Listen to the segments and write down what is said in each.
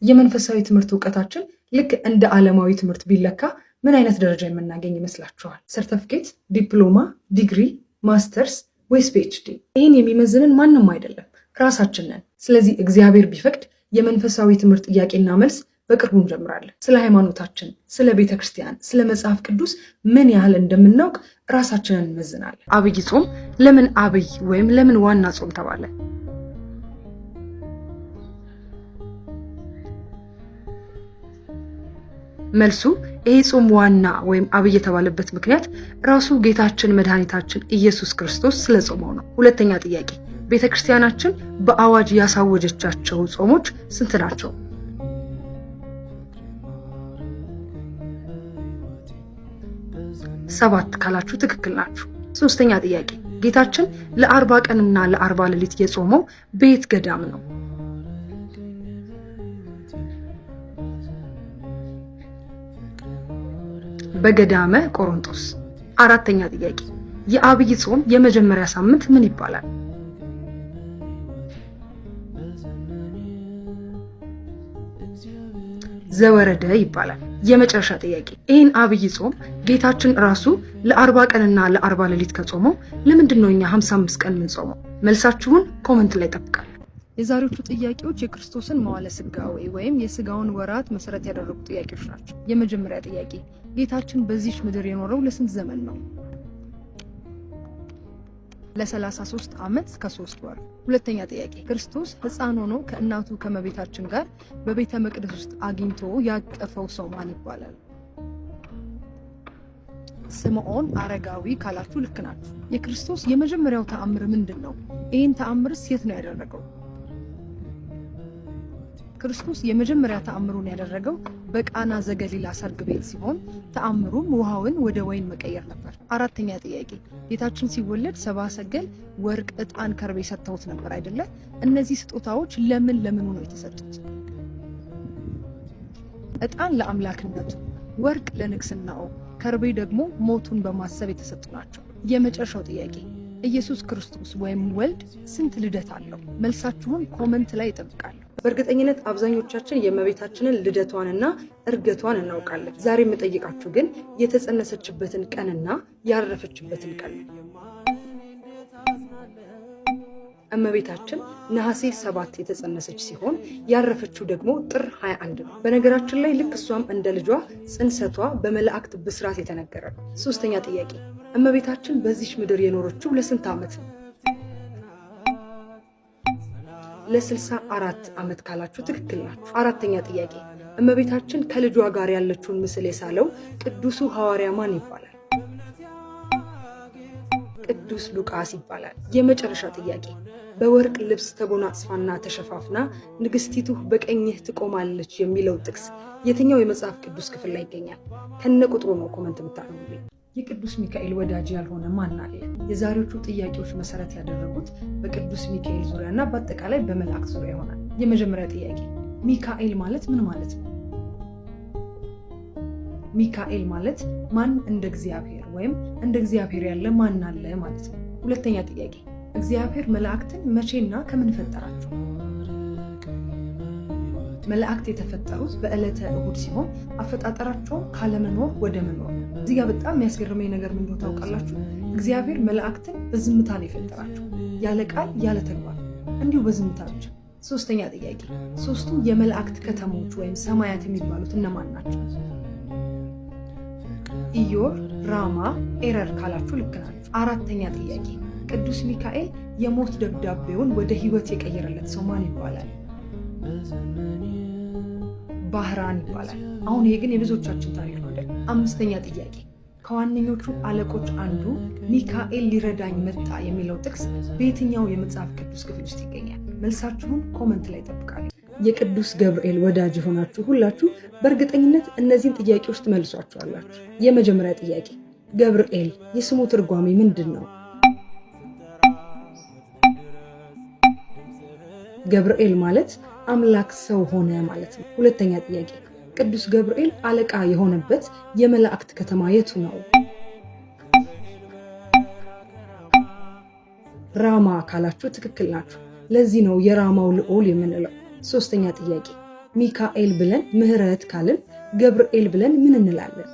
የመንፈሳዊ ትምህርት ዕውቀታችን ልክ እንደ ዓለማዊ ትምህርት ቢለካ ምን አይነት ደረጃ የምናገኝ ይመስላችኋል? ሰርተፊኬት፣ ዲፕሎማ፣ ዲግሪ፣ ማስተርስ ወይስ ፒኤችዲ? ይህን የሚመዝንን ማንም አይደለም፣ ራሳችን ነን። ስለዚህ እግዚአብሔር ቢፈቅድ የመንፈሳዊ ትምህርት ጥያቄና መልስ በቅርቡ እንጀምራለን። ስለ ሃይማኖታችን፣ ስለ ቤተ ክርስቲያን፣ ስለ መጽሐፍ ቅዱስ ምን ያህል እንደምናውቅ ራሳችንን እንመዝናለን። አብይ ጾም ለምን አብይ ወይም ለምን ዋና ጾም ተባለ? መልሱ ይህ ጾም ዋና ወይም አብይ የተባለበት ምክንያት ራሱ ጌታችን መድኃኒታችን ኢየሱስ ክርስቶስ ስለጾመው ነው። ሁለተኛ ጥያቄ፣ ቤተክርስቲያናችን በአዋጅ ያሳወጀቻቸው ጾሞች ስንት ናቸው? 7 ካላችሁ ትክክል ናችሁ። ሶስተኛ ጥያቄ፣ ጌታችን ለ40 ቀንና ለ40 ሌሊት የጾመው በየት ገዳም ነው? በገዳመ ቆሮንቶስ። አራተኛ ጥያቄ፣ የአብይ ጾም የመጀመሪያ ሳምንት ምን ይባላል? ዘወረደ ይባላል። የመጨረሻ ጥያቄ፣ ይህን አብይ ጾም ጌታችን ራሱ ለ40 ቀንና ለ40 ሌሊት ከጾመው ለምንድን ነው እኛ 55 ቀን የምንጾመው? መልሳችሁን ኮመንት ላይ ጠብቃለሁ። የዛሬዎቹ ጥያቄዎች የክርስቶስን መዋዕለ ሥጋዌ ወይም የሥጋውን ወራት መሰረት ያደረጉ ጥያቄዎች ናቸው። የመጀመሪያ ጥያቄ፣ ጌታችን በዚች ምድር የኖረው ለስንት ዘመን ነው? ለ33 ዓመት ከ3 ወር። ሁለተኛ ጥያቄ፣ ክርስቶስ ሕፃን ሆኖ ከእናቱ ከመቤታችን ጋር በቤተ መቅደስ ውስጥ አግኝቶ ያቀፈው ሰው ማን ይባላል? ስምዖን አረጋዊ ካላችሁ ልክ ናችሁ። የክርስቶስ የመጀመሪያው ተአምር ምንድን ነው? ይህን ተአምርስ የት ነው ያደረገው? ክርስቶስ የመጀመሪያ ተአምሩን ያደረገው በቃና ዘገሊላ ሰርግ ቤት ሲሆን ተአምሩም ውሃውን ወደ ወይን መቀየር ነበር። አራተኛ ጥያቄ፣ ጌታችን ሲወለድ 70 ሰገል ወርቅ፣ ዕጣን፣ ከርቤ ሰጥተውት ነበር አይደለ? እነዚህ ስጦታዎች ለምኑ ነው የተሰጡት? ዕጣን ለአምላክነቱ፣ ወርቅ ለንግስናው፣ ከርቤ ደግሞ ሞቱን በማሰብ የተሰጡ ናቸው። የመጨረሻው ጥያቄ፣ ኢየሱስ ክርስቶስ ወይም ወልድ ስንት ልደት አለው? መልሳችሁን ኮመንት ላይ እጠብቃለሁ። በእርግጠኝነት አብዛኞቻችን የእመቤታችንን ልደቷንና እርገቷን እናውቃለን። ዛሬ የምጠይቃችሁ ግን የተጸነሰችበትን ቀንና ያረፈችበትን ቀን ነው። እመቤታችን ነሐሴ 7 የተጸነሰች ሲሆን ያረፈችው ደግሞ ጥር 21 ነው። በነገራችን ላይ ልክ እሷም እንደ ልጇ ጽንሰቷ በመላእክት ብስራት የተነገረ ነው። ሶስተኛ ጥያቄ፣ እመቤታችን በዚች ምድር የኖረችው ለስንት ዓመት ነው? ለ64 ዓመት ካላችሁ ትክክል ናችሁ። አራተኛ ጥያቄ፣ እመቤታችን ከልጇ ጋር ያለችውን ምስል የሳለው ቅዱሱ ሐዋርያ ማን ይባላል? ቅዱስ ሉቃስ ይባላል። የመጨረሻ ጥያቄ፣ በወርቅ ልብስ ተጎናጽፋና ተሸፋፍና ንግስቲቱ በቀኝህ ትቆማለች የሚለው ጥቅስ የትኛው የመጽሐፍ ቅዱስ ክፍል ላይ ይገኛል? ከነ ቁጥሩ ነው ኮመንት የምታደርጉልኝ። የቅዱስ ሚካኤል ወዳጅ ያልሆነ ማን አለ? የዛሬዎቹ ጥያቄዎች መሰረት ያደረጉት በቅዱስ ሚካኤል ዙሪያና በአጠቃላይ በመላእክት ዙሪያ ይሆናል። የመጀመሪያ ጥያቄ፣ ሚካኤል ማለት ምን ማለት ነው? ሚካኤል ማለት ማን እንደ እግዚአብሔር ወይም እንደ እግዚአብሔር ያለ ማን አለ ማለት ነው። ሁለተኛ ጥያቄ፣ እግዚአብሔር መላእክትን መቼና ከምን ፈጠራቸው? መላእክት የተፈጠሩት በዕለተ እሁድ ሲሆን አፈጣጠራቸውም ካለመኖር ወደ መኖር። እዚህ ጋር በጣም የሚያስገርመኝ ነገር ምን እንደሆነ ታውቃላችሁ? እግዚአብሔር መላእክትን በዝምታ ነው የፈጠራቸው፣ ያለ ቃል ያለ ተግባር፣ እንዲሁ በዝምታ ብቻ። ሶስተኛ ጥያቄ፣ ሶስቱ የመላእክት ከተሞች ወይም ሰማያት የሚባሉት እነማን ናቸው? ኢዮር፣ ራማ፣ ኤረር ካላችሁ ልክ ናችሁ። አራተኛ ጥያቄ፣ ቅዱስ ሚካኤል የሞት ደብዳቤውን ወደ ሕይወት የቀየረለት ሰው ማን ይባላል? ባህራን ይባላል። አሁን ይሄ ግን የብዙዎቻችን ታሪክ ነው አይደል? አምስተኛ ጥያቄ፣ ከዋነኞቹ አለቆች አንዱ ሚካኤል ሊረዳኝ መጣ የሚለው ጥቅስ በየትኛው የመጽሐፍ ቅዱስ ክፍል ውስጥ ይገኛል? መልሳችሁን ኮመንት ላይ ጠብቃለሁ። የቅዱስ ገብርኤል ወዳጅ የሆናችሁ ሁላችሁ በእርግጠኝነት እነዚህን ጥያቄዎች ትመልሷቸዋላችሁ። የመጀመሪያ ጥያቄ፣ ገብርኤል የስሙ ትርጓሜ ምንድን ነው? ገብርኤል ማለት አምላክ ሰው ሆነ ማለት ነው። ሁለተኛ ጥያቄ፣ ቅዱስ ገብርኤል አለቃ የሆነበት የመላእክት ከተማ የቱ ነው? ራማ ካላችሁ ትክክል ናችሁ። ለዚህ ነው የራማው ልዑል የምንለው። ሶስተኛ ጥያቄ፣ ሚካኤል ብለን ምህረት ካልን ገብርኤል ብለን ምን እንላለን?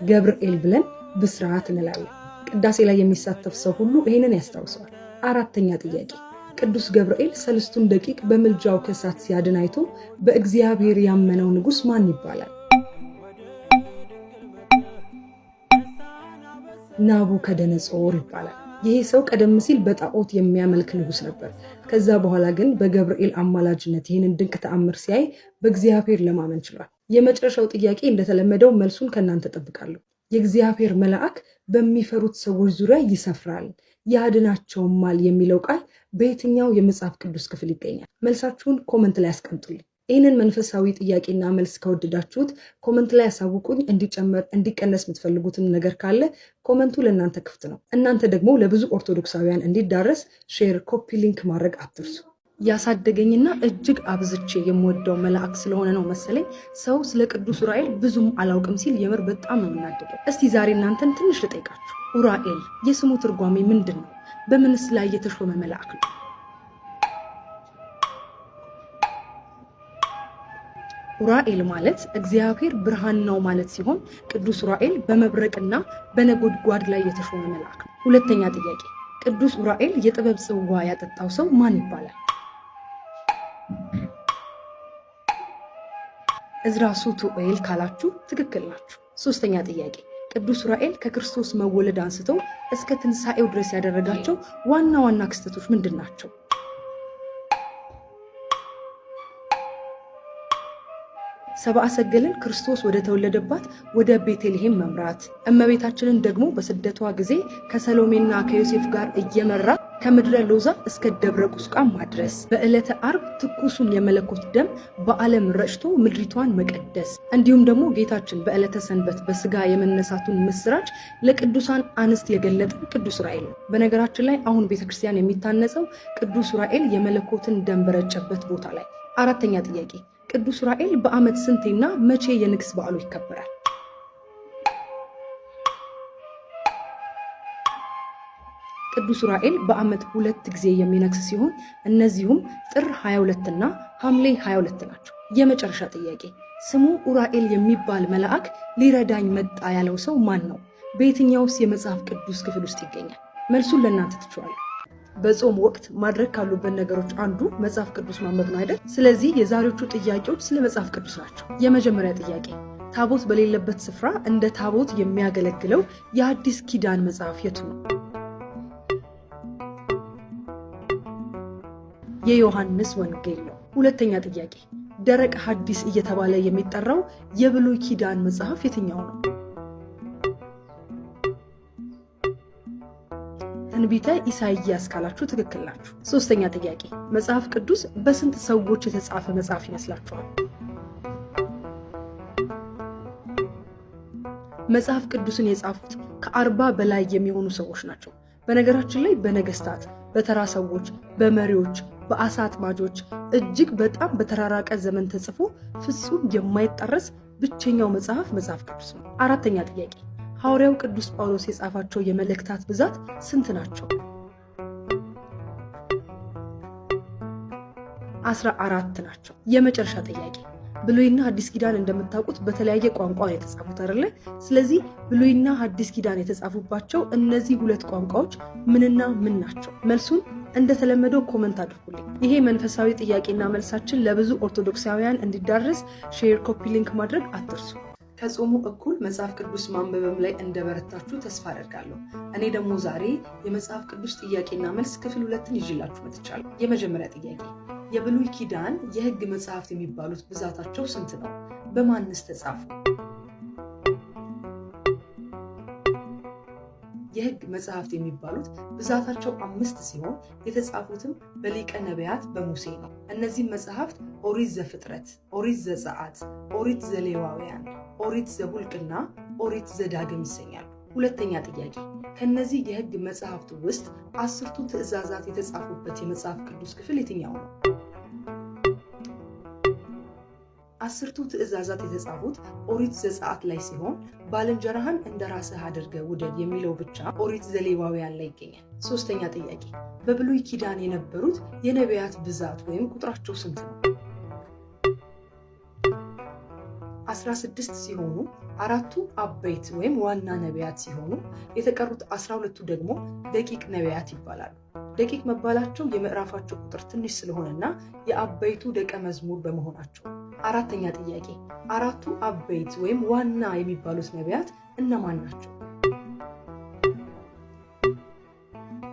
ገብርኤል ብለን ብስራት እንላለን። ቅዳሴ ላይ የሚሳተፍ ሰው ሁሉ ይህንን ያስታውሰዋል። አራተኛ ጥያቄ ቅዱስ ገብርኤል ሰለስቱን ደቂቅ በምልጃው ከእሳት ሲያድን አይቶ በእግዚአብሔር ያመነው ንጉሥ ማን ይባላል? ናቡከደነጾር ይባላል። ይሄ ሰው ቀደም ሲል በጣዖት የሚያመልክ ንጉሥ ነበር። ከዛ በኋላ ግን በገብርኤል አማላጅነት ይህንን ድንቅ ተአምር ሲያይ በእግዚአብሔር ለማመን ችሏል። የመጨረሻው ጥያቄ እንደተለመደው መልሱን ከእናንተ ጠብቃለሁ። የእግዚአብሔር መልአክ በሚፈሩት ሰዎች ዙሪያ ይሰፍራል ያድናቸውማል የሚለው ቃል በየትኛው የመጽሐፍ ቅዱስ ክፍል ይገኛል? መልሳችሁን ኮመንት ላይ አስቀምጡልኝ። ይህንን መንፈሳዊ ጥያቄና መልስ ከወደዳችሁት ኮመንት ላይ ያሳውቁኝ። እንዲጨመር እንዲቀነስ የምትፈልጉትን ነገር ካለ ኮመንቱ ለእናንተ ክፍት ነው። እናንተ ደግሞ ለብዙ ኦርቶዶክሳውያን እንዲዳረስ ሼር፣ ኮፒ ሊንክ ማድረግ አትርሱ። ያሳደገኝና እጅግ አብዝቼ የምወደው መልአክ ስለሆነ ነው መሰለኝ ሰው ስለ ቅዱስ ዑራኤል ብዙም አላውቅም ሲል የምር በጣም ነው የምናደደው። እስቲ ዛሬ እናንተን ትንሽ ልጠይቃችሁ። ዑራኤል የስሙ ትርጓሜ ምንድን ነው? በምንስ ላይ የተሾመ መልአክ ነው? ዑራኤል ማለት እግዚአብሔር ብርሃን ነው ማለት ሲሆን ቅዱስ ዑራኤል በመብረቅና በነጎድጓድ ላይ የተሾመ መልአክ ነው። ሁለተኛ ጥያቄ ቅዱስ ዑራኤል የጥበብ ጽዋ ያጠጣው ሰው ማን ይባላል? እዝራ ሱቱኤል ካላችሁ ትክክል ናችሁ። ሶስተኛ ጥያቄ ቅዱስ ዑራኤል ከክርስቶስ መወለድ አንስቶ እስከ ትንሣኤው ድረስ ያደረጋቸው ዋና ዋና ክስተቶች ምንድን ናቸው? ሰብአ ሰገልን ክርስቶስ ወደ ተወለደባት ወደ ቤተልሔም መምራት፣ እመቤታችንን ደግሞ በስደቷ ጊዜ ከሰሎሜና ከዮሴፍ ጋር እየመራ ከምድረ ሎዛ እስከ ደብረ ቁስቋም ማድረስ፣ በዕለተ ዓርብ ትኩሱን የመለኮት ደም በዓለም ረጭቶ ምድሪቷን መቀደስ፣ እንዲሁም ደግሞ ጌታችን በዕለተ ሰንበት በስጋ የመነሳቱን ምስራች ለቅዱሳን አንስት የገለጠ ቅዱስ ዑራኤል ነው። በነገራችን ላይ አሁን ቤተክርስቲያን የሚታነጸው ቅዱስ ዑራኤል የመለኮትን ደም በረጨበት ቦታ ላይ። አራተኛ ጥያቄ ቅዱስ ዑራኤል በዓመት ስንቴና መቼ የንግስ በዓሉ ይከበራል? ቅዱስ ዑራኤል በዓመት 2 ጊዜ የሚነግስ ሲሆን እነዚሁም ጥር 22 እና ሐምሌ 22 ናቸው። የመጨረሻ ጥያቄ ስሙ ዑራኤል የሚባል መልአክ ሊረዳኝ መጣ ያለው ሰው ማን ነው? በየትኛውስ የመጽሐፍ ቅዱስ ክፍል ውስጥ ይገኛል? መልሱን ለእናንተ ትችዋለሁ። በጾም ወቅት ማድረግ ካሉበት ነገሮች አንዱ መጽሐፍ ቅዱስ ማንበብ ነው አይደል? ስለዚህ የዛሬዎቹ ጥያቄዎች ስለ መጽሐፍ ቅዱስ ናቸው። የመጀመሪያ ጥያቄ ታቦት በሌለበት ስፍራ እንደ ታቦት የሚያገለግለው የአዲስ ኪዳን መጽሐፍ የቱ ነው? የዮሐንስ ወንጌል ነው። ሁለተኛ ጥያቄ ደረቅ ሐዲስ እየተባለ የሚጠራው የብሉይ ኪዳን መጽሐፍ የትኛው ነው? ትንቢተ ኢሳይያስ ካላችሁ ትክክል ናችሁ። ሶስተኛ ጥያቄ መጽሐፍ ቅዱስ በስንት ሰዎች የተጻፈ መጽሐፍ ይመስላችኋል? መጽሐፍ ቅዱስን የጻፉት ከ40 በላይ የሚሆኑ ሰዎች ናቸው። በነገራችን ላይ በነገስታት፣ በተራ ሰዎች፣ በመሪዎች፣ በአሳ አጥማጆች እጅግ በጣም በተራራቀ ዘመን ተጽፎ ፍጹም የማይጣረስ ብቸኛው መጽሐፍ መጽሐፍ ቅዱስ ነው። አራተኛ ጥያቄ ሐዋርያው ቅዱስ ጳውሎስ የጻፋቸው የመልእክታት ብዛት ስንት ናቸው? 14 ናቸው። የመጨረሻ ጥያቄ ብሉይና አዲስ ኪዳን እንደምታውቁት በተለያየ ቋንቋ ነው የተጻፉት አይደለ? ስለዚህ ብሉይና አዲስ ኪዳን የተጻፉባቸው እነዚህ 2 ቋንቋዎች ምንና ምን ናቸው? መልሱን እንደተለመደው ኮመንት አድርጉልኝ። ይሄ መንፈሳዊ ጥያቄና መልሳችን ለብዙ ኦርቶዶክሳውያን እንዲዳረስ ሼር፣ ኮፒ ሊንክ ማድረግ አትርሱ። ከጾሙ እኩል መጽሐፍ ቅዱስ ማንበብም ላይ እንደበረታችሁ ተስፋ አደርጋለሁ። እኔ ደግሞ ዛሬ የመጽሐፍ ቅዱስ ጥያቄና መልስ ክፍል 2ን ይዤላችሁ መጥቻለሁ። የመጀመሪያ ጥያቄ የብሉይ ኪዳን የሕግ መጽሐፍት የሚባሉት ብዛታቸው ስንት ነው? በማንስ ተጻፉ? የሕግ መጽሐፍት የሚባሉት ብዛታቸው 5 ሲሆን የተጻፉትም በሊቀ ነቢያት በሙሴ ነው። እነዚህ መጽሐፍት ኦሪት ዘፍጥረት፣ ኦሪት ዘጸአት፣ ኦሪት ዘሌዋውያን፣ ኦሪት ዘኍልቍና ኦሪት ዘዳግም ይሰኛሉ። ሁለተኛ ጥያቄ ከነዚህ የሕግ መጽሐፍት ውስጥ 10ቱ ትእዛዛት የተጻፉበት የመጽሐፍ ቅዱስ ክፍል የትኛው ነው? 10ቱ ትእዛዛት የተጻፉት ኦሪት ዘጸአት ላይ ሲሆን ባልንጀራህን እንደ ራስህ አድርገህ ውደድ የሚለው ብቻ ኦሪት ዘሌዋውያን ላይ ይገኛል። ሶስተኛ ጥያቄ፣ በብሉይ ኪዳን የነበሩት የነቢያት ብዛት ወይም ቁጥራቸው ስንት ነው? 16 ሲሆኑ 4ቱ አበይት ወይም ዋና ነቢያት ሲሆኑ የተቀሩት 12ቱ ደግሞ ደቂቅ ነቢያት ይባላሉ። ደቂቅ መባላቸው የምዕራፋቸው ቁጥር ትንሽ ስለሆነና የአበይቱ ደቀ መዝሙር በመሆናቸው። አራተኛ ጥያቄ፣ 4ቱ አበይት ወይም ዋና የሚባሉት ነቢያት እነማን ናቸው?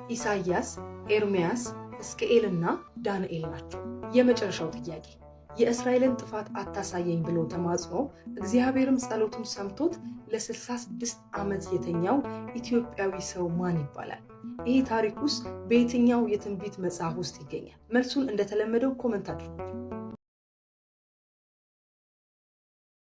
ኢሳይያስ፣ ኤርምያስ፣ ሕዝቅኤልና ዳንኤል ናቸው። የመጨረሻው ጥያቄ፣ የእስራኤልን ጥፋት አታሳየኝ ብሎ ተማጽኖ እግዚአብሔርም ጸሎቱን ሰምቶት ለ66 ዓመት የተኛው ኢትዮጵያዊ ሰው ማን ይባላል? ይህ ታሪክ ውስጥ በየትኛው የትንቢት መጽሐፍ ውስጥ ይገኛል? መልሱን እንደተለመደው ኮመንት አድርጉ።